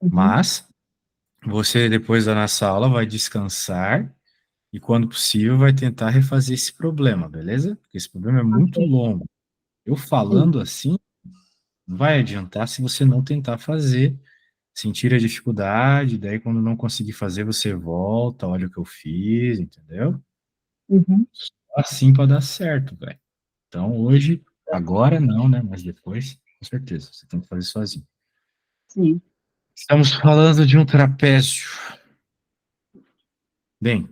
Uhum, Mas você, depois da nossa aula, vai descansar e, quando possível, vai tentar refazer esse problema, beleza? Porque esse problema é muito ok. longo. Eu Sim. falando assim, não vai adiantar se você não tentar fazer, sentir a dificuldade, daí quando não conseguir fazer, você volta, olha o que eu fiz, entendeu? Uhum, Assim para dar certo, velho. Então, hoje, agora não, né? Mas depois, com certeza, você tem que fazer sozinho. sim. Estamos falando de um trapézio. Bem,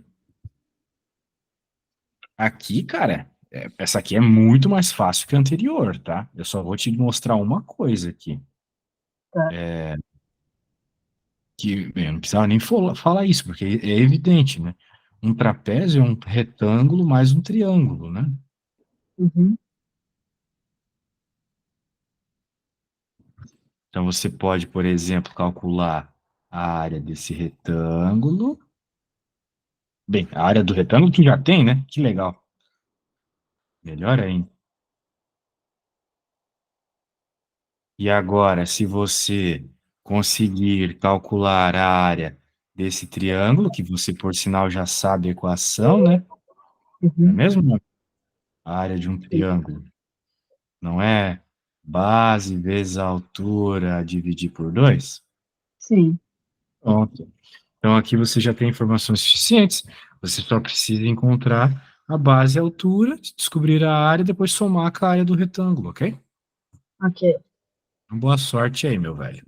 aqui, cara, essa aqui é muito mais fácil que a anterior, tá? Eu só vou te mostrar uma coisa aqui. Tá. Que bem, eu não precisava nem falar isso, porque é evidente, né? Um trapézio é um retângulo mais um triângulo, né? Uhum, Então você pode, por exemplo, calcular a área desse retângulo. Bem, a área do retângulo tu já tem, né? Que legal. Melhor ainda. E agora, se você conseguir calcular a área desse triângulo, que você, por sinal, já sabe a equação, né? Não é uhum, mesmo? A área de um sim. triângulo. Não é base vezes a altura dividir por 2? Sim. Pronto. Então aqui você já tem informações suficientes. Você só precisa encontrar a base e a altura, descobrir a área e depois somar com a área do retângulo, ok? Ok. Boa sorte aí, meu velho.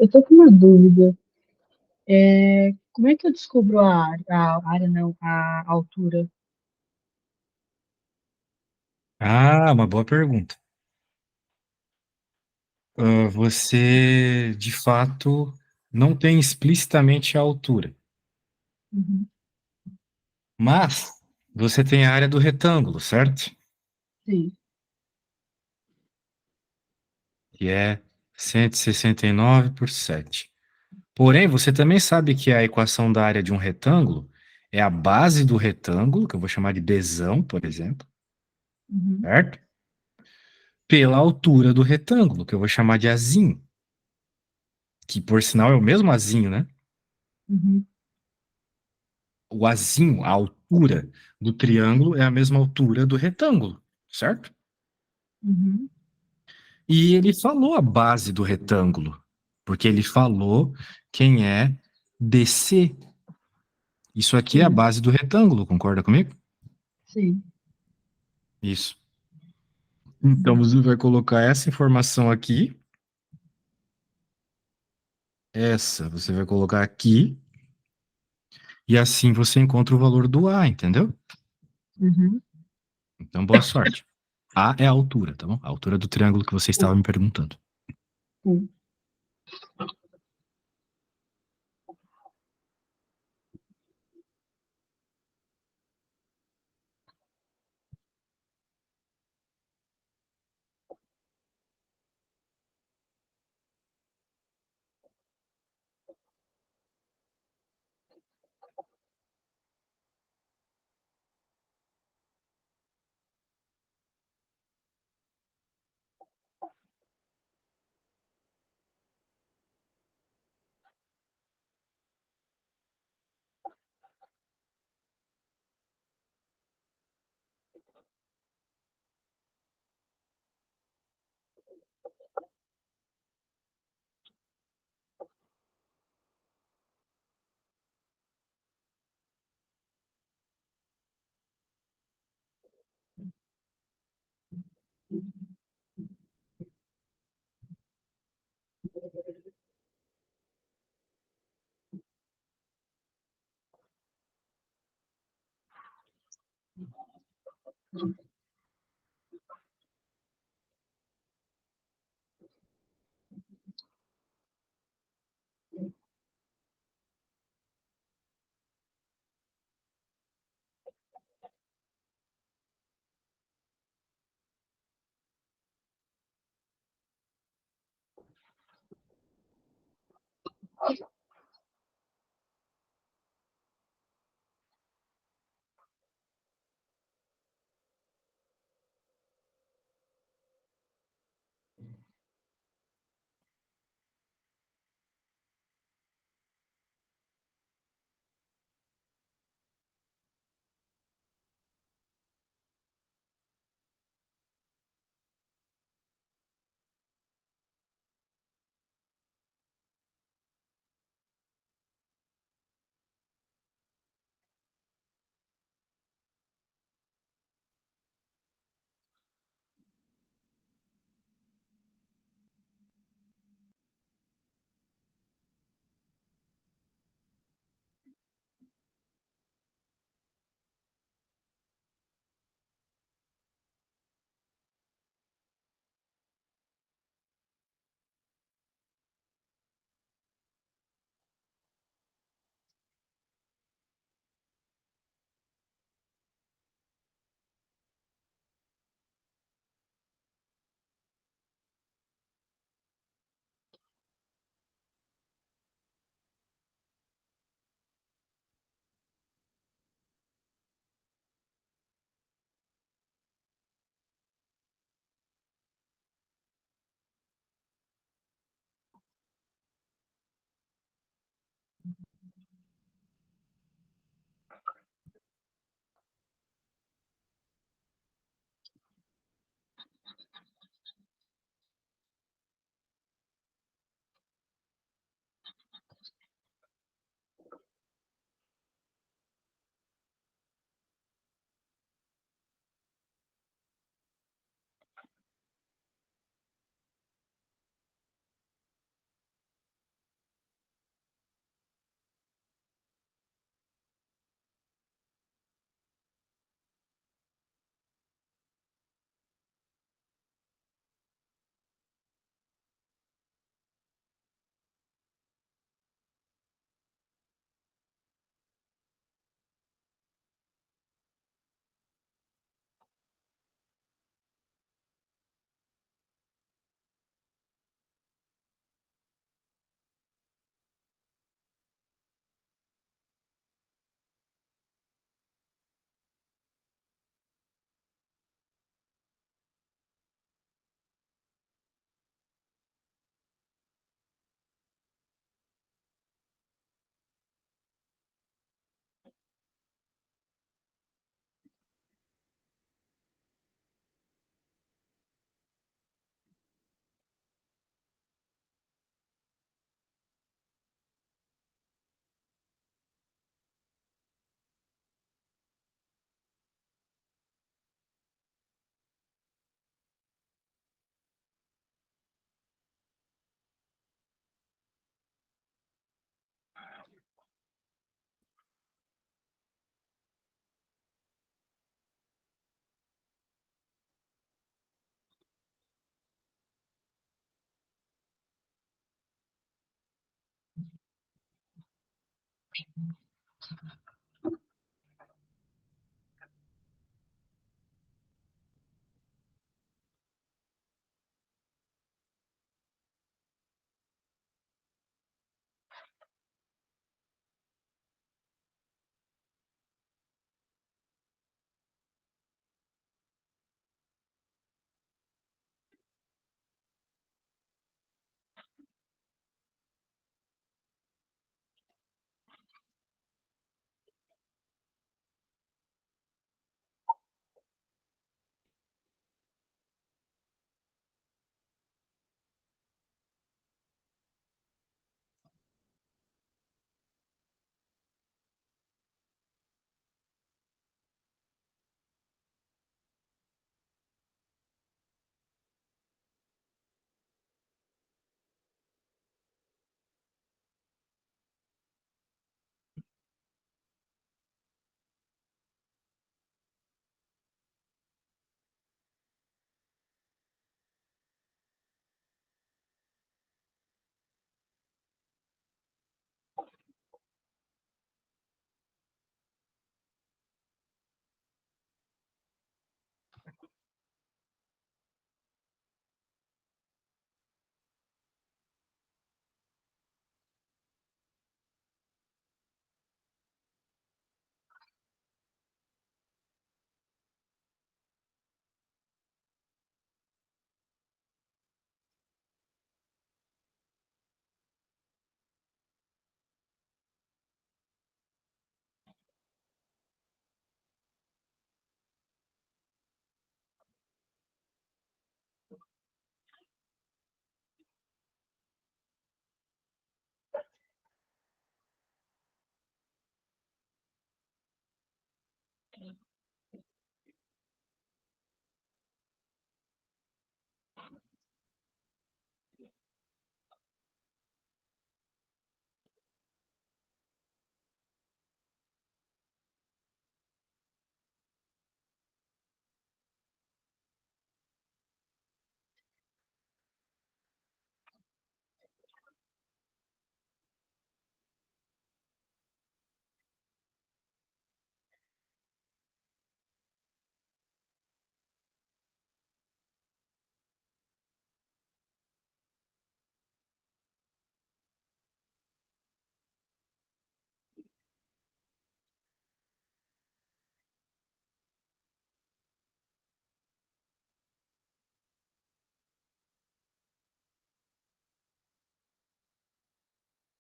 eu tô com uma dúvida. Como é que eu descubro a área não, a altura? Ah, uma boa pergunta. Você, de fato, não tem explicitamente a altura, Uhum. mas você tem a área do retângulo, certo? Sim. Que é 169 por 7. Porém, você também sabe que a equação da área de um retângulo é a base do retângulo, que eu vou chamar de besão, por exemplo, Uhum. certo? Pela altura do retângulo, que eu vou chamar de azinho, que por sinal é o mesmo azinho, né? Uhum. O azinho, a altura do triângulo é a mesma altura do retângulo, certo? Uhum. E ele falou a base do retângulo, porque ele falou quem é DC. Isso aqui é a Sim. base do retângulo, concorda comigo? Sim. Isso. Então Uhum. você vai colocar essa informação aqui, essa você vai colocar aqui, e assim você encontra o valor do A, entendeu? Uhum. Então, boa sorte. A é a altura, tá bom? A altura do triângulo que você estava me perguntando. Sim.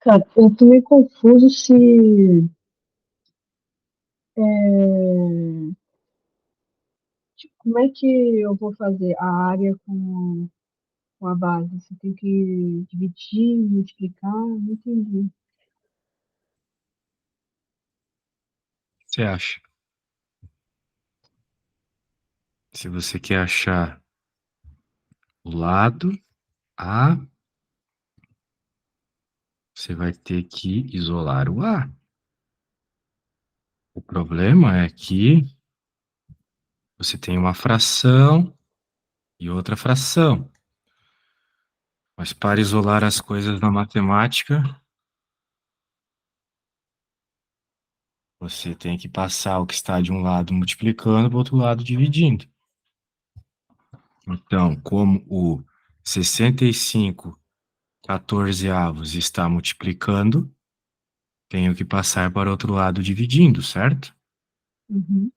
Cara, eu tô meio confuso se. é, Como é que eu vou fazer a área com a base? Você tem que dividir, multiplicar? Não entendi. Você acha? Se você quer achar o lado A, você vai ter que isolar o A. O problema é que você tem uma fração e outra fração. Mas para isolar as coisas na matemática, você tem que passar o que está de um lado multiplicando para o outro lado dividindo. Então, como o 65 14avos está multiplicando, tenho que passar para o outro lado dividindo, certo? Uhum,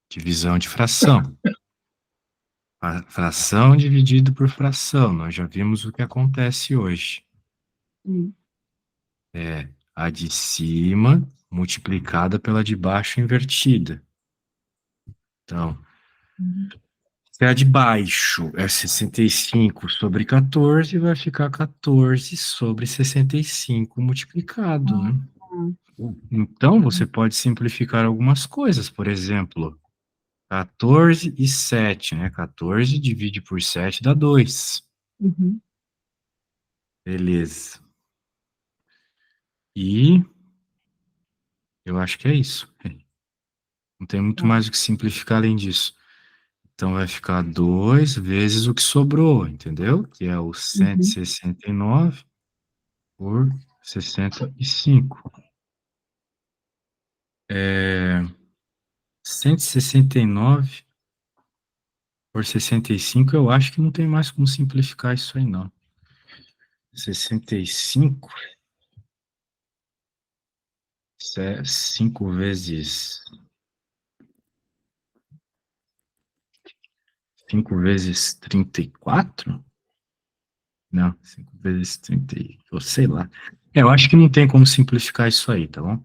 Divisão de fração. Fração dividido por fração. Nós já vimos o que acontece hoje. sim, É a de cima multiplicada pela de baixo invertida. Então, uhum. se a de baixo é 65 sobre 14, vai ficar 14 sobre 65 multiplicado, Ah, né? tá. Então, você Uhum, pode simplificar algumas coisas. Por exemplo, 14 e 7, né? 14 divide por 7 dá 2. uhum, Beleza. E eu acho que é isso. Não tem muito tá. mais o que simplificar além disso. Então vai ficar 2 vezes o que sobrou, entendeu? Que é o cento e Uhum. sessenta e nove por 65. 169 por 65, eu acho que não tem mais como simplificar isso aí, não. 65, 5 vezes 34. Não, 5 vezes 30, eu sei lá. Eu acho que não tem como simplificar isso aí, tá bom?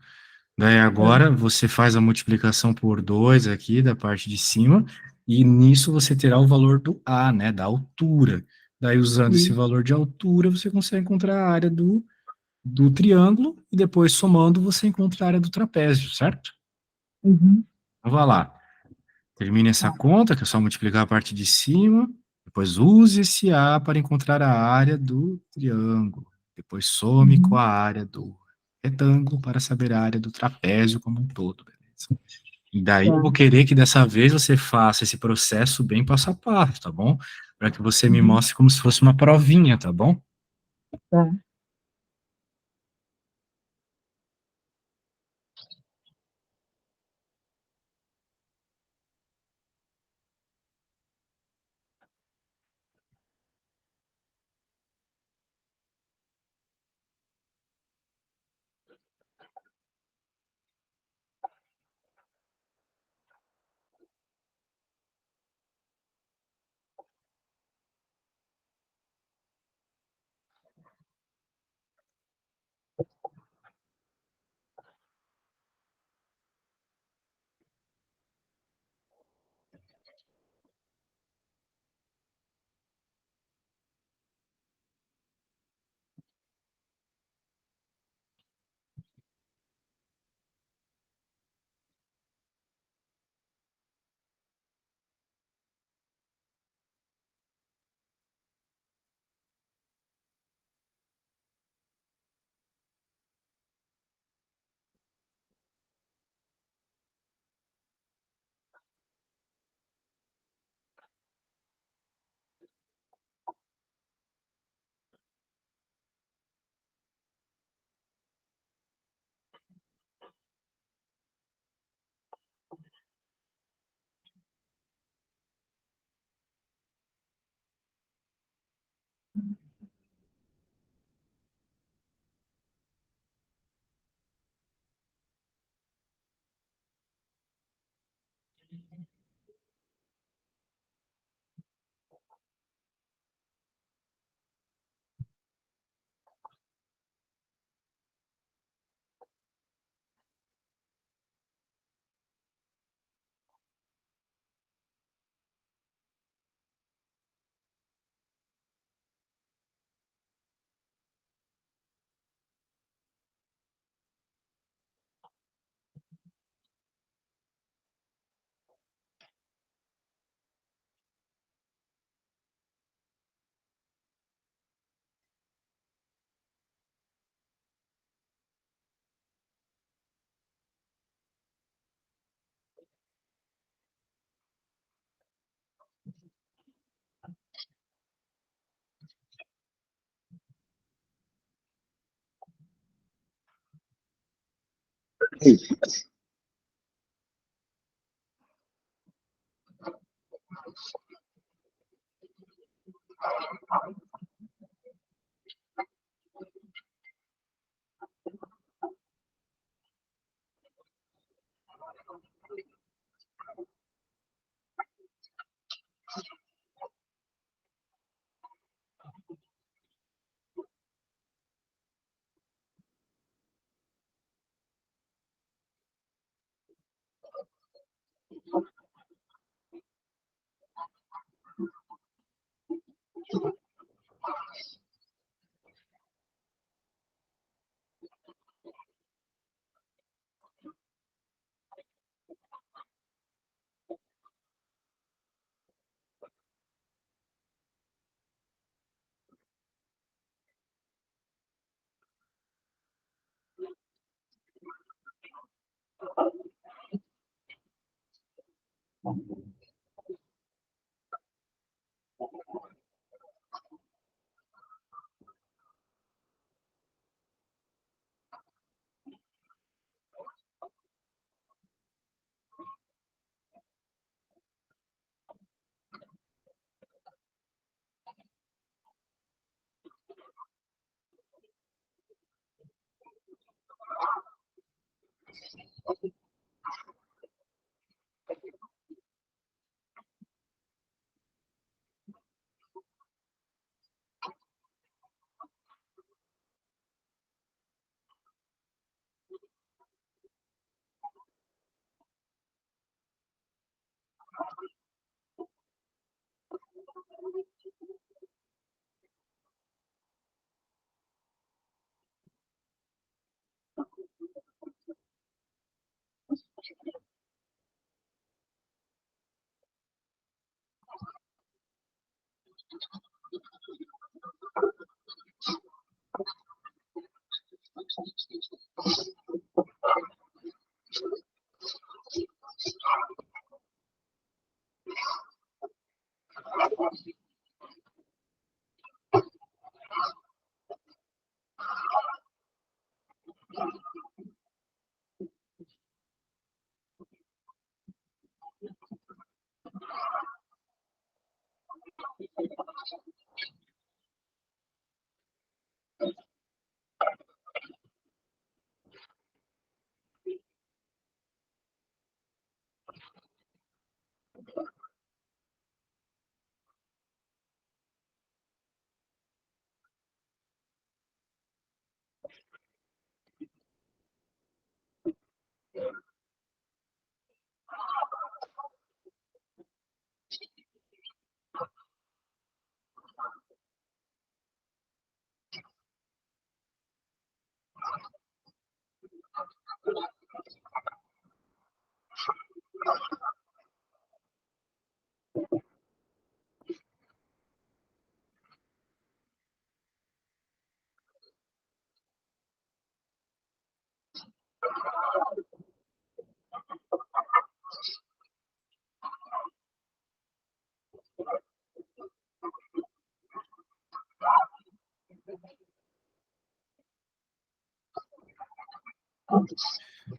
Daí Tá. agora você faz a multiplicação por 2 aqui da parte de cima, e nisso você terá o valor do A, né, da altura. Daí usando esse Sim. valor de altura, você consegue encontrar a área do triângulo, e depois somando você encontra a área do trapézio, certo? Uhum. Então vá lá. Termine essa Tá. conta, que é só multiplicar a parte de cima, depois use esse A para encontrar a área do triângulo. Depois some com Uhum. a área do retângulo para saber a área do trapézio como um todo, beleza? E daí eu Tá. vou querer que dessa vez você faça esse processo bem passo a passo, tá bom? Para que você me Uhum. mostre como se fosse uma provinha, tá bom? Tá.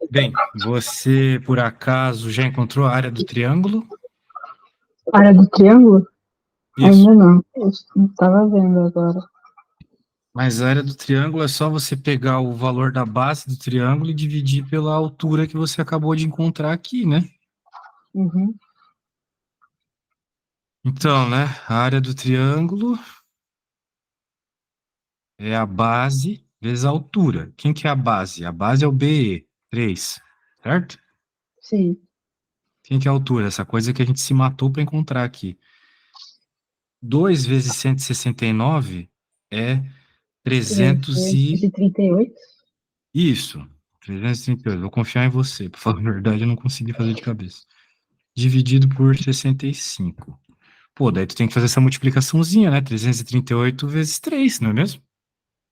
Bem, você por acaso já encontrou a área do triângulo? Área do triângulo? Isso. Ainda não. Eu estava vendo agora. Mas a área do triângulo é só você pegar o valor da base do triângulo e dividir pela altura que você acabou de encontrar aqui, né? Uhum. Então, né? A área do triângulo é a base vezes a altura. Quem que é a base? A base é o BE, 3, certo? Sim. Quem que é a altura? Essa coisa que a gente se matou para encontrar aqui. 2 vezes 169 é 300 e... 338. Isso, 338. Vou confiar em você. Por falar a verdade, eu não consegui fazer de cabeça. Dividido por 65. Pô, daí tu tem que fazer essa multiplicaçãozinha, né? 338 vezes 3, não é mesmo?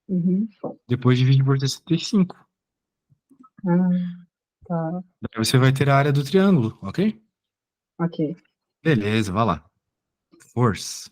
Uhum. Depois divide por 65. Ah, tá. Daí você vai ter a área do triângulo, ok? Ok. Beleza, vai lá. Força.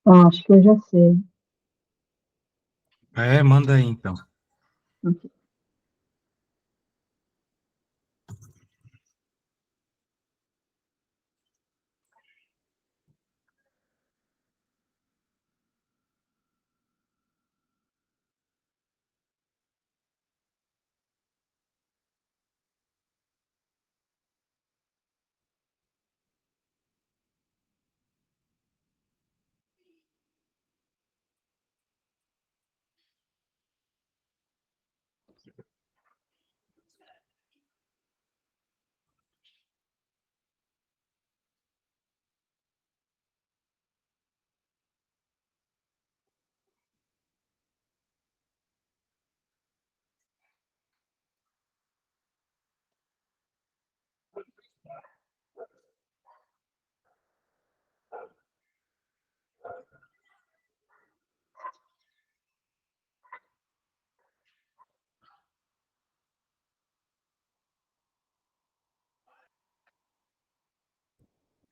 Ah, acho que eu já sei. É, manda aí então. Ok.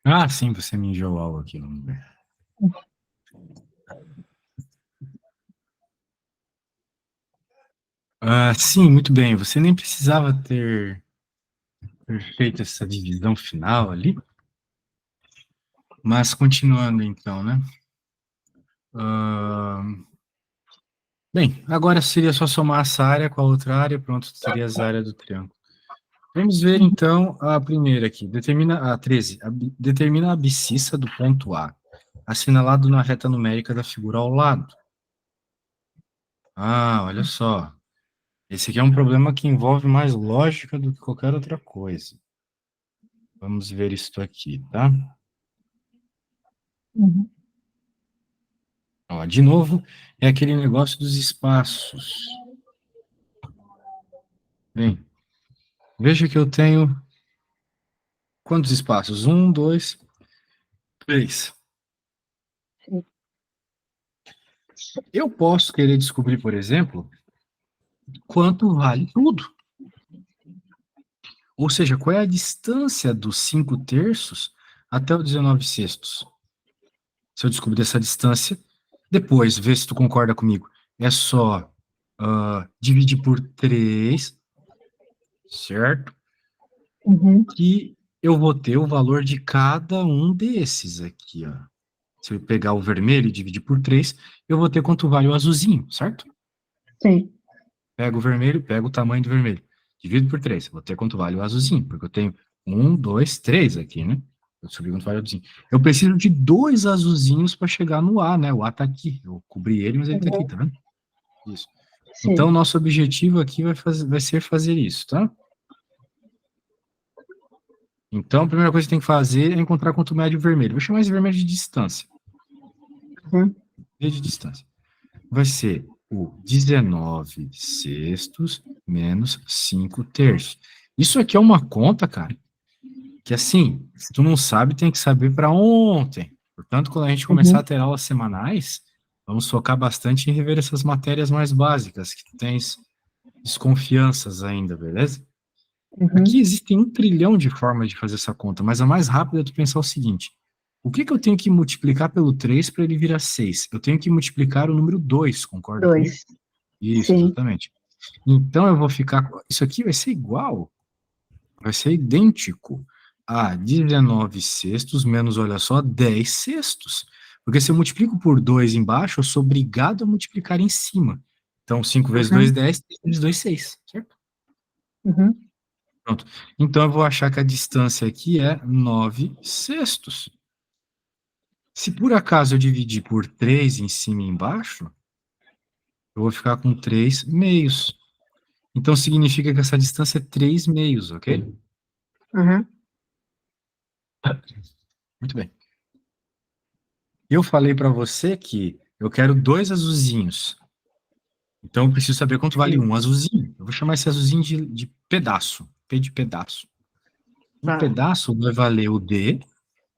Ah, sim, você me enviou algo aqui, vamos ver. Ah, sim, muito bem. Você nem precisava ter feito essa divisão final ali, mas continuando então, né? Ah, bem, agora seria só somar essa área com a outra área, pronto, teria a área do triângulo. Vamos ver Uhum. então a primeira aqui. Determina a 13. Determina a abscissa do ponto A, assinalado na reta numérica da figura ao lado. Ah, olha só. Esse aqui é um problema que envolve mais lógica do que qualquer outra coisa. Vamos ver isto aqui, tá? Uhum. Ó, de novo, é aquele negócio dos espaços. Bem, veja que eu tenho quantos espaços? Um, dois, três. Sim. Eu posso querer descobrir, por exemplo, quanto vale tudo. Ou seja, qual é a distância dos 5 terços até o 19 sextos? Se eu descobrir essa distância, depois, vê se tu concorda comigo. É só dividir por 3, certo? Uhum. Que eu vou ter o valor de cada um desses aqui, ó. Se eu pegar o vermelho e dividir por 3, eu vou ter quanto vale o azulzinho, certo? Sim. Pego o vermelho, pego o tamanho do vermelho. Divido por 3, vou ter quanto vale o azulzinho, porque eu tenho um, dois, três aqui, né? Eu subi quanto vale o azulzinho. Eu preciso de dois azulzinhos para chegar no A, né? O A tá aqui. Eu cobri ele, mas ele tá aqui, Uhum. tá vendo? Isso. Então, Sim. nosso objetivo aqui vai ser fazer isso, tá? Então, a primeira coisa que tem que fazer é encontrar quanto mede o vermelho. Vou chamar esse vermelho de distância. Uhum. V de distância. Vai ser o 19 sextos menos 5 terços. Isso aqui é uma conta, cara, que assim, se tu não sabe, tem que saber para ontem. Portanto, quando a gente começar a Uhum. ter aulas semanais, vamos focar bastante em rever essas matérias mais básicas, que tu tens desconfianças ainda, beleza? Aqui Uhum. existem um trilhão de formas de fazer essa conta, mas a mais rápida é tu pensar o seguinte: o que que eu tenho que multiplicar pelo 3 para ele virar 6? Eu tenho que multiplicar o número 2, concorda comigo? Dois. Isso, Sim. exatamente. Então eu vou ficar. Isso aqui vai ser igual, vai ser idêntico a 19 sextos menos, olha só, 10 sextos. Porque se eu multiplico por 2 embaixo, eu sou obrigado a multiplicar em cima. Então, 5 vezes 2, Uhum. 10, 3 vezes 2, 6, certo? Uhum. Pronto. Então, eu vou achar que a distância aqui é 9 sextos. Se por acaso eu dividir por 3 em cima e embaixo, eu vou ficar com 3 meios. Então, significa que essa distância é 3 meios, ok? Uhum. Muito bem. Eu falei para você que eu quero dois azulzinhos. Então, eu preciso saber quanto vale Sim. um azulzinho. Eu vou chamar esse azulzinho de pedaço. P de pedaço. Um Tá. pedaço vai valer o D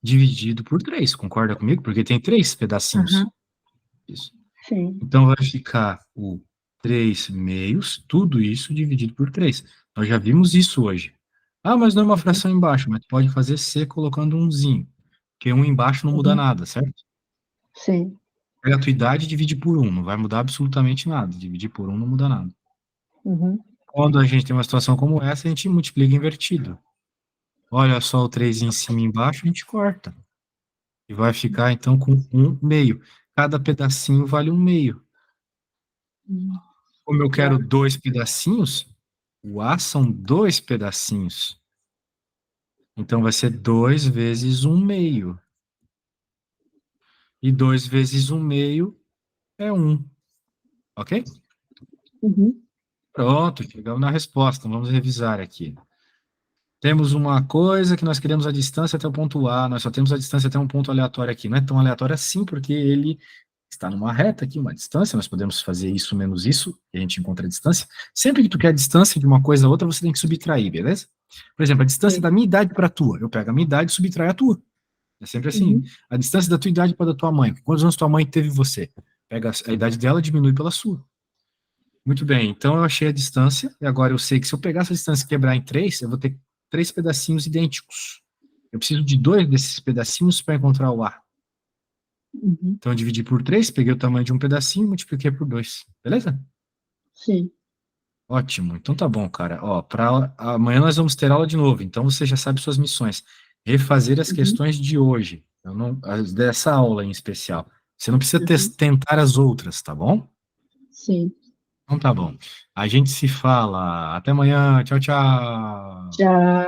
dividido por 3. Concorda comigo? Porque tem três pedacinhos. Uhum. Isso. Sim. Então, vai ficar o 3 meios, tudo isso dividido por 3. Nós já vimos isso hoje. Ah, mas não é uma Uhum. fração embaixo, mas pode fazer C colocando umzinho. Porque um embaixo não muda Uhum. nada, certo? Sim. Pega a tua idade e divide por um, não vai mudar absolutamente nada. Dividir por um não muda nada. Uhum. Quando a gente tem uma situação como essa, a gente multiplica invertido. Olha só o 3 em cima e embaixo, a gente corta. E vai ficar, então, com um meio. Cada pedacinho vale um meio. Uhum. Como eu quero Tá. dois pedacinhos, o A são dois pedacinhos. Então, vai ser 2 vezes um meio. E 2 vezes um meio é um. Ok? Uhum. Pronto, chegamos na resposta. Vamos revisar aqui. Temos uma coisa que nós queremos a distância até o ponto A, nós só temos a distância até um ponto aleatório aqui. Não é tão aleatório assim, porque ele está numa reta aqui, uma distância, nós podemos fazer isso menos isso, e a gente encontra a distância. Sempre que tu quer a distância de uma coisa a outra, você tem que subtrair, beleza? Por exemplo, a distância Sim. da minha idade para a tua. Eu pego a minha idade e subtraio a tua. É sempre assim. Uhum. A distância da tua idade para a da tua mãe. Quantos anos tua mãe teve você? Pega a idade dela e diminui pela sua. Muito bem, então eu achei a distância, e agora eu sei que se eu pegar essa distância e quebrar em três, eu vou ter três pedacinhos idênticos. Eu preciso de dois desses pedacinhos para encontrar o A. Uhum. Então eu dividi por três, peguei o tamanho de um pedacinho e multipliquei por dois. Beleza? Sim. Ótimo. Então tá bom, cara. Ó, para amanhã nós vamos ter aula de novo, então você já sabe suas missões. Refazer as Uhum. questões de hoje, eu não, dessa aula em especial. Você não precisa Uhum. tentar as outras, tá bom? Sim. Então tá bom. A gente se fala. Até amanhã. Tchau, tchau. Já